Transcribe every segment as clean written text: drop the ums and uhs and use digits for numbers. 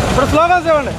ఇప్పుడు స్లోగన్స్ ఇవ్వండి.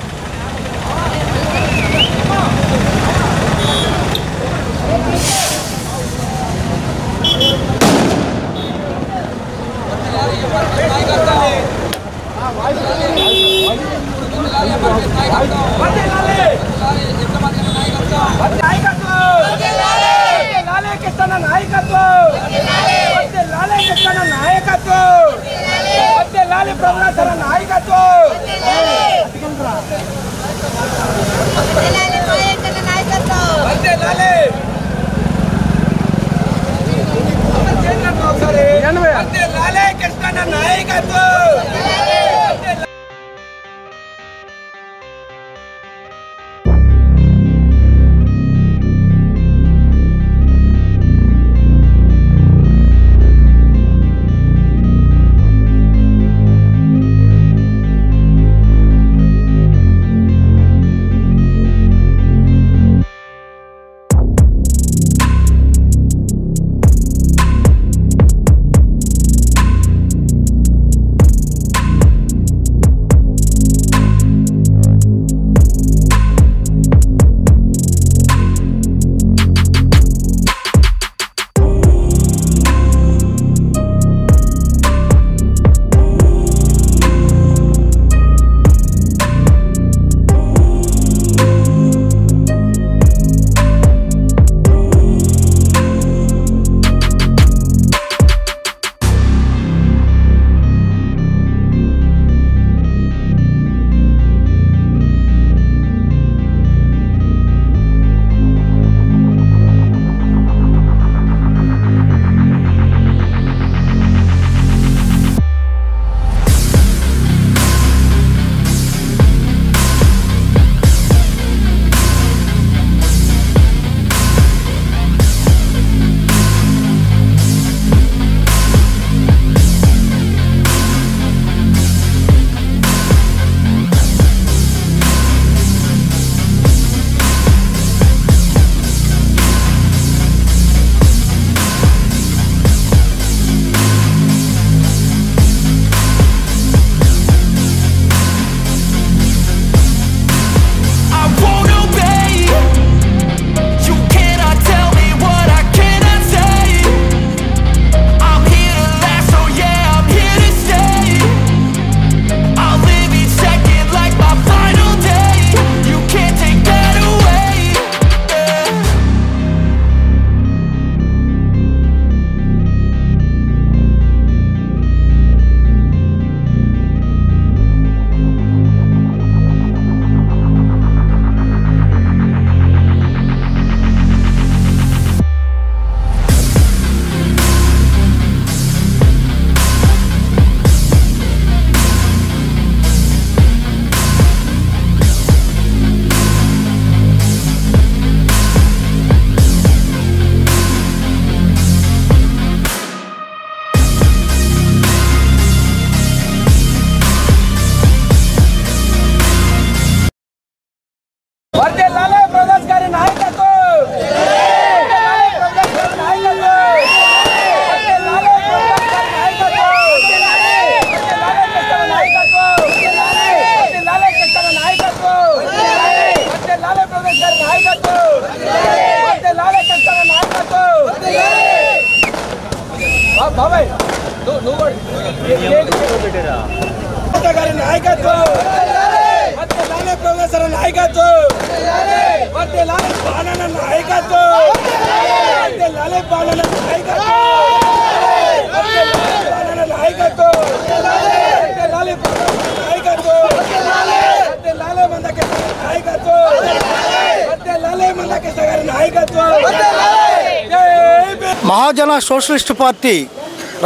మహాజన socialist party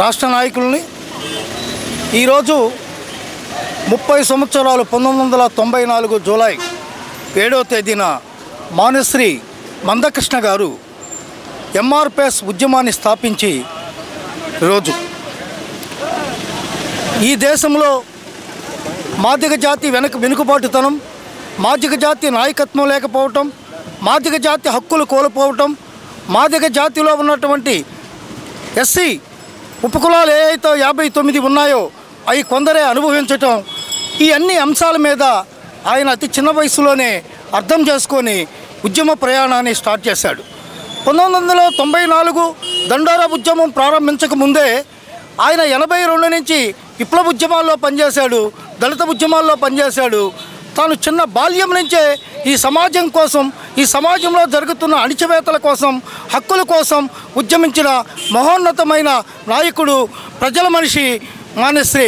రాష్ట్ర నాయకుల్ని ఈరోజు 30 సంవత్సరాలు 1994 జూలై 7వ తేదీన మానశ్రీ మందకృష్ణ గారు ఎంఆర్పిఎస్ ఉద్యమాన్ని స్థాపించి రోజు ఈ దేశంలో మాదిగ జాతి వెనుకబాటుతనం, మాదిగ జాతి నాయకత్వం లేకపోవటం, మాదిగ జాతి హక్కులు కోల్పోవటం, మాదిగ జాతిలో ఉన్నటువంటి ఎస్సీ ఉపకులాలు ఏవైతే 59 ఉన్నాయో అవి కొందరే అనుభవించటం, ఈ అన్ని అంశాల మీద ఆయన అతి చిన్న వయసులోనే అర్థం చేసుకొని ఉద్యమ ప్రయాణాన్ని స్టార్ట్ చేశాడు. 1994 దండోరా ఉద్యమం ప్రారంభించక ముందే ఆయన 82 నుంచి విప్లవ ఉద్యమాల్లో పనిచేశాడు, దళిత ఉద్యమాల్లో పనిచేశాడు. తాను చిన్న బాల్యం నుంచే ఈ సమాజం కోసం, ఈ సమాజంలో జరుగుతున్న అణిచివేతల కోసం, హక్కుల కోసం ఉద్యమించిన మహోన్నతమైన నాయకుడు, ప్రజల మనిషి మాన్యశ్రీ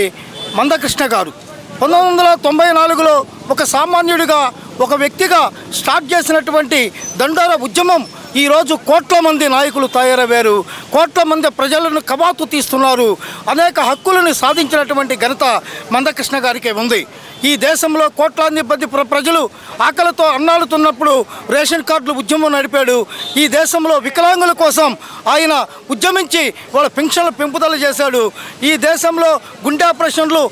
మందకృష్ణ గారు. 1994లో ఒక సామాన్యుడిగా, ఒక వ్యక్తిగా స్టార్ట్ చేసినటువంటి దండోరా ఉద్యమం ఈరోజు కోట్ల మంది నాయకులు తయారయ్యారు, కోట్ల మంది ప్రజలను కబాతు తీస్తున్నారు. అనేక హక్కులను సాధించినటువంటి ఘనత మందకృష్ణ గారికి ఉంది. ఈ దేశంలో కోట్లాది మంది ప్రజలు ఆకలితో అన్నాడుతున్నప్పుడు రేషన్ కార్డులు ఉద్యమం నడిపాడు. ఈ దేశంలో వికలాంగుల కోసం ఆయన ఉద్యమించి వాళ్ళ పెన్షన్లు పెంపుదల చేశాడు. ఈ దేశంలో గుండె ఆపరేషన్లు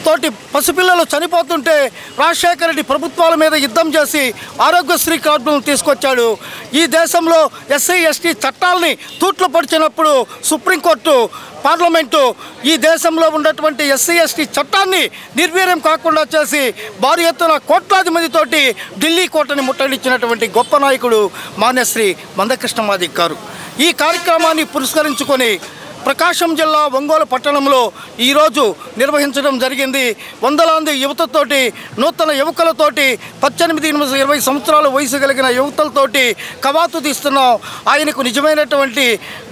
తోటి పసిపిల్లలు చనిపోతుంటే రాజశేఖర రెడ్డి ప్రభుత్వాల మీద యుద్ధం చేసి ఆరోగ్యశ్రీ కార్డులను తీసుకొచ్చాడు. ఈ దేశంలో ఎస్సీ ఎస్టీ చట్టాలని తూట్లు పడిచినప్పుడు సుప్రీంకోర్టు, పార్లమెంటు ఈ దేశంలో ఉన్నటువంటి ఎస్సీ ఎస్టీ చట్టాన్ని నిర్వీర్యం కాకుండా చేసి భారీ ఎత్తున కోట్లాది మందితోటి ఢిల్లీ కోటని ముట్టడించినటువంటి గొప్ప నాయకుడు మాన్యశ్రీ మందకృష్ణ మాదిగ గారు. ఈ కార్యక్రమాన్ని పురస్కరించుకొని ప్రకాశం జిల్లా ఒంగోలు పట్టణంలో ఈరోజు నిర్వహించడం జరిగింది. వందలాది యువతతోటి, నూతన యువకులతోటి, 18, 20 సంవత్సరాల వయసు కలిగిన యువతలతోటి కవాతు తీస్తున్నాం. ఆయనకు నిజమైనటువంటి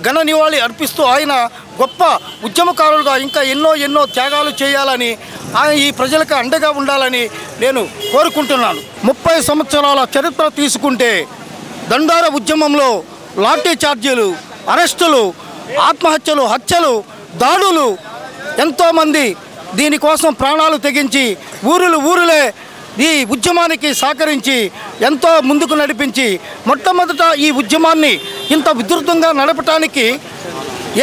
ఘన నివాళి అర్పిస్తూ ఆయన గొప్ప ఉద్యమకారులుగా ఇంకా ఎన్నో త్యాగాలు చేయాలని, ఆయన ఈ ప్రజలకు అండగా ఉండాలని నేను కోరుకుంటున్నాను. 30 సంవత్సరాల చరిత్ర తీసుకుంటే దండోరా ఉద్యమంలో లాఠీ చార్జీలు, అరెస్టులు, ఆత్మహత్యలు, హత్యలు, దాడులు, ఎంతోమంది దీనికోసం ప్రాణాలు తెగించి ఊరులే ఈ ఉద్యమానికి సహకరించి ఎంతో ముందుకు నడిపించి, మొట్టమొదట ఈ ఉద్యమాన్ని ఇంత విస్తృతంగా నడపటానికి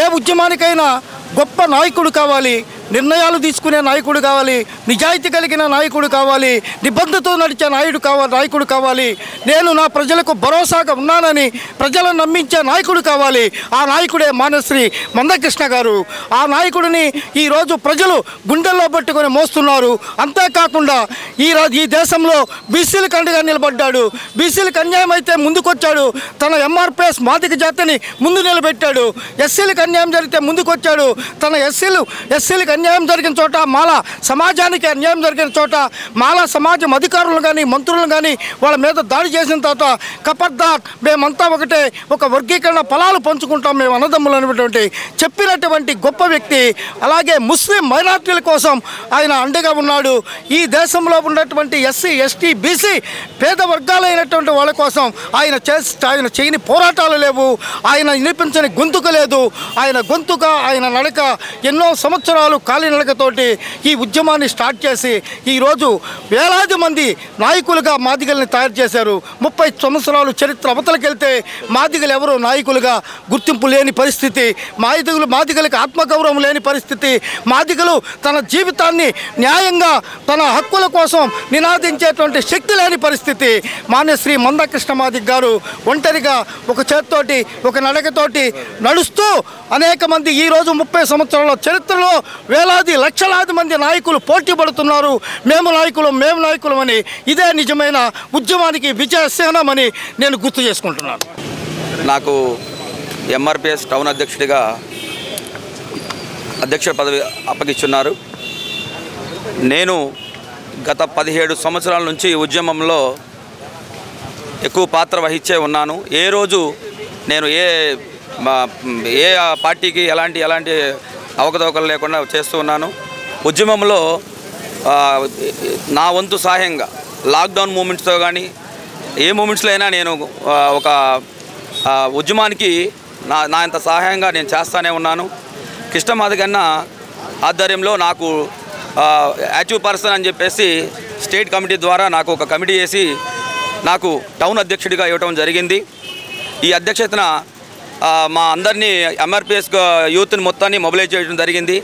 ఏ ఉద్యమానికైనా గొప్ప నాయకుడు కావాలి, నిర్ణయాలు తీసుకునే నాయకుడు కావాలి, నిజాయితీ కలిగిన నాయకుడు కావాలి, నిబద్ధతతో నడిచే నాయకుడు కావాలి. నేను నా ప్రజలకు భరోసాగా ఉన్నానని ప్రజలను నమ్మించే నాయకుడు కావాలి. ఆ నాయకుడే మాన్యశ్రీ మందకృష్ణ గారు. ఆ నాయకుడిని ఈరోజు ప్రజలు గుండెల్లో పట్టుకొని మోస్తున్నారు. అంతేకాకుండా ఈ దేశంలో బీసీలకు అండగా నిలబడ్డాడు. బీసీలకు అన్యాయం అయితే ముందుకొచ్చాడు. తన ఎంఆర్పిఎస్ మాదిగ జాతిని ముందు నిలబెట్టాడు. ఎస్సీలకు అన్యాయం జరిగితే ముందుకొచ్చాడు. తన ఎస్సీలకు అన్యాయం జరిగిన చోట, మాల సమాజానికి అన్యాయం జరిగిన చోట, మాల సమాజం అధికారులు కానీ మంత్రులను కానీ వాళ్ళ మీద దాడి చేసిన తర్వాత కపర్దార్ మేమంతా ఒకటే, ఒక వర్గీకరణ ఫలాలు పంచుకుంటాం మేము అన్నదమ్ములు అనేటువంటి చెప్పినటువంటి గొప్ప వ్యక్తి. అలాగే ముస్లిం మైనార్టీల కోసం ఆయన అండగా ఉన్నాడు. ఈ దేశంలో ఉన్నటువంటి ఎస్సీ ఎస్టీ బీసీ పేద వర్గాలైనటువంటి వాళ్ళ కోసం ఆయన చేయని పోరాటాలు లేవు. ఆయన వినిపించని గొంతుక లేదు. ఆయన గొంతుక, ఆయన నడక ఎన్నో సంవత్సరాలు కాలినడకతోటి ఈ ఉద్యమాన్ని స్టార్ట్ చేసి ఈరోజు వేలాది మంది నాయకులుగా మాదిగల్ని తయారు చేశారు. 30 సంవత్సరాలు చరిత్ర అవతలకెళ్తే మాదిగలు ఎవరు నాయకులుగా గుర్తింపు లేని పరిస్థితి, మాదిగలకు ఆత్మగౌరవం లేని పరిస్థితి, మాదిగలు తన జీవితాన్ని న్యాయంగా తన హక్కుల కోసం నినాదించేటువంటి శక్తి లేని పరిస్థితి. మాన్యశ్రీ మందకృష్ణ మాదిగ గారు ఒంటరిగా ఒక చేత్తోటి, ఒక నడకతోటి నడుస్తూ అనేక మంది ఈరోజు 30 సంవత్సరాల చరిత్రలో వేలాది లక్షలాది మంది నాయకులు పోటీ పడుతున్నారు. మేము నాయకులం అని. ఇదే నిజమైన ఉద్యమానికి విజయశీలమని నేను గుర్తు చేసుకుంటున్నాను. నాకు ఎంఆర్పిఎస్ టౌన్ అధ్యక్షుడిగా అధ్యక్ష పదవి అప్పగిస్తున్నారు. నేను గత 17 సంవత్సరాల నుంచి ఈ ఉద్యమంలో ఎక్కువ పాత్ర వహించే ఉన్నాను. ఏ రోజు నేను ఏ పార్టీకి ఎలాంటి అవకతవకలు లేకుండా చేస్తూ ఉన్నాను. ఉద్యమంలో నా వంతు సహాయంగా లాక్డౌన్ మూమెంట్స్తో కానీ ఏ మూమెంట్స్లో అయినా నేను ఒక ఉద్యమానికి నా ఇంత సహాయంగా నేను చేస్తూనే ఉన్నాను. కృష్ణ మాదిగన్న ఆధ్వర్యంలో నాకు యాక్టివ్ పర్సన్ అని చెప్పేసి స్టేట్ కమిటీ ద్వారా నాకు ఒక కమిటీ వేసి నాకు టౌన్ అధ్యక్షుడిగా ఇవ్వడం జరిగింది. ఈ అధ్యక్షతన మా అందరినీ ఎంఆర్పిఎస్ యూత్ని మొత్తాన్ని మొబిలైజ్ చేయడం జరిగింది.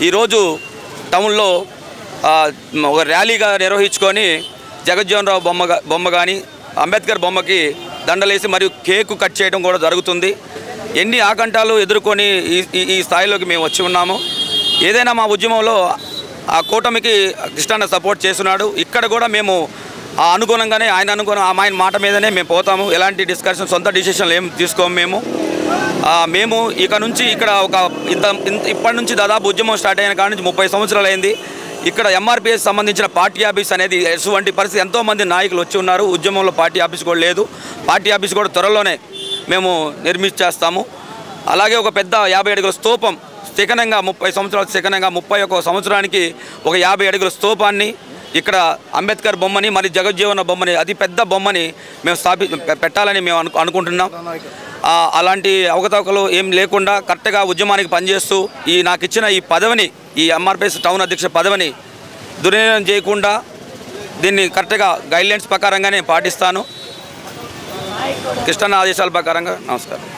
ఈరోజు టౌన్లో ఒక ర్యాలీగా నిర్వహించుకొని జగజ్జీవన్ రావు బొమ్మ కానీ అంబేద్కర్ బొమ్మకి దండలేసి మరియు కేకు కట్ చేయడం కూడా జరుగుతుంది. ఎన్ని ఆకంఠాలు ఎదుర్కొని ఈ స్థాయిలోకి మేము వచ్చి ఉన్నాము. ఏదైనా మా ఉద్యమంలో ఆ కూటమికి కృష్ణన్న సపోర్ట్ చేస్తున్నాడు. ఇక్కడ కూడా మేము అనుగుణంగానే ఆయన మాట మీదనే మేము పోతాము. ఎలాంటి డిస్కషన్ సొంత డిసిషన్లు ఏం తీసుకోము. మేము ఇక నుంచి ఇక్కడ ఇప్పటి నుంచి దాదాపు ఉద్యమం స్టార్ట్ అయిన కాడ నుంచి 30 సంవత్సరాలు అయింది. ఇక్కడ ఎంఆర్పిఎస్ సంబంధించిన పార్టీ ఆఫీస్ అనేది ఎటువంటి పరిస్థితి ఎంతోమంది నాయకులు వచ్చి ఉన్నారు. ఉద్యమంలో పార్టీ ఆఫీస్ కూడా లేదు. పార్టీ ఆఫీస్ కూడా త్వరలోనే మేము నిర్మించేస్తాము. అలాగే ఒక పెద్ద 50 అడుగుల స్తూపం శిఖనంగా 30 సంవత్సరాలు శిఖనంగా 31 సంవత్సరానికి ఒక 50 అడుగుల స్తూపాన్ని ఇక్కడ అంబేద్కర్ బొమ్మని మరి జగజ్జీవన బొమ్మని అతి పెద్ద బొమ్మని మేము పెట్టాలని మేము అనుకుంటున్నాం. అలాంటి అవకతవకలు ఏం లేకుండా కరెక్ట్గా ఉద్యమానికి పనిచేస్తూ నాకు ఇచ్చిన ఈ పదవిని ఈ ఎంఆర్పిఎస్ టౌన్ అధ్యక్ష పదవిని దుర్వినియోగం చేయకుండా దీన్ని కరెక్ట్గా గైడ్లైన్స్ ప్రకారంగానే పాటిస్తాను. కృష్ణన్న ఆదేశాల ప్రకారంగా. నమస్కారం.